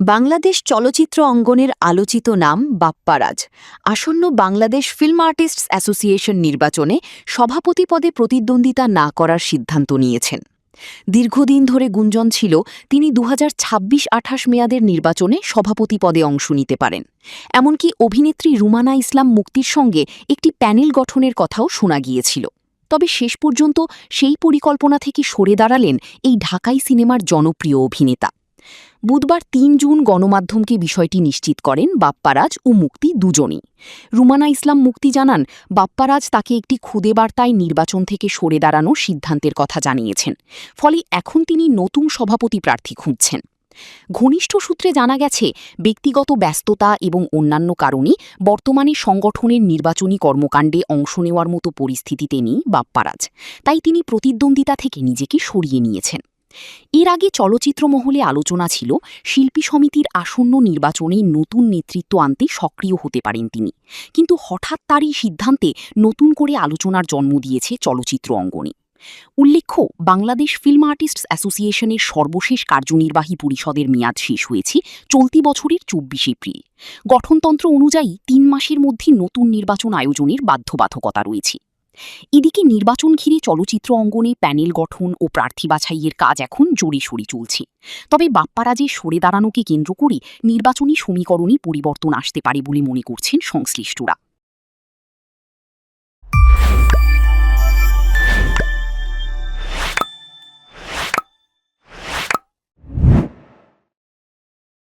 বাংলাদেশ চলচ্চিত্র অঙ্গনের আলোচিত নাম বাপ্পারাজ আসন্ন বাংলাদেশ ফিল্ম আর্টিস্টস অ্যাসোসিয়েশন নির্বাচনে সভাপতি পদে প্রতিদ্বন্দ্বিতা না করার সিদ্ধান্ত নিয়েছেন। দীর্ঘদিন ধরে গুঞ্জন ছিল তিনি 2026-28 মেয়াদের নির্বাচনে সভাপতি পদে অংশ নিতে পারেন। এমনকি অভিনেত্রী রুমানা ইসলাম মুক্তির সঙ্গে একটি প্যানেল গঠনের কথাও শোনা গিয়েছিল। তবে শেষ পর্যন্ত সেই পরিকল্পনা থেকে সরে দাঁড়ালেন এই ঢাকাই সিনেমার জনপ্রিয় অভিনেতা। বুধবার ৩ জুন গণমাধ্যমকে বিষয়টি নিশ্চিত করেন বাপ্পারাজ ও মুক্তি দুজনই। রুমানা ইসলাম মুক্তি জানান, বাপ্পারাজ তাকে একটি খুদে বার্তায় নির্বাচন থেকে সরে দাঁড়ানোর সিদ্ধান্তের কথা জানিয়েছেন। ফলে এখন তিনি নতুন সভাপতি প্রার্থী খুঁজছেন। ঘনিষ্ঠ সূত্রে জানা গেছে, ব্যক্তিগত ব্যস্ততা এবং অন্যান্য কারণে বর্তমানে সংগঠনের নির্বাচনী কর্মকাণ্ডে অংশ নেওয়ার মতো পরিস্থিতিতে নেই বাপ্পারাজ। তাই তিনি প্রতিদ্বন্দ্বিতা থেকে নিজেকে সরিয়ে নিয়েছেন। এর আগে চলচ্চিত্র মহলে আলোচনা ছিল, শিল্পী সমিতির আসন্ন নির্বাচনে নতুন নেতৃত্ব আনতে সক্রিয় হতে পারেন তিনি। কিন্তু হঠাৎ তারই সিদ্ধান্তে নতুন করে আলোচনার জন্ম দিয়েছে চলচ্চিত্র অঙ্গনে। উল্লেখ্য, বাংলাদেশ ফিল্ম আর্টিস্টস অ্যাসোসিয়েশনের সর্বশেষ কার্যনির্বাহী পরিষদের মেয়াদ শেষ হয়েছে চলতি বছরের ২৪ এপ্রিল। গঠনতন্ত্র অনুযায়ী ৩ মাসের মধ্যে নতুন নির্বাচন আয়োজনের বাধ্যবাধকতা রয়েছে। এদিকে নির্বাচন ঘিরে চলচ্চিত্র অঙ্গনে প্যানেল গঠন ও প্রার্থী বাছাইয়ের কাজ এখন জোরে সোরে চলছে। তবে বাপ্পারাজের সরে দাঁড়ানোকে কেন্দ্র করে নির্বাচনী সমীকরণে পরিবর্তন আসতে পারে বলে মনে করছেন সংশ্লিষ্টরা।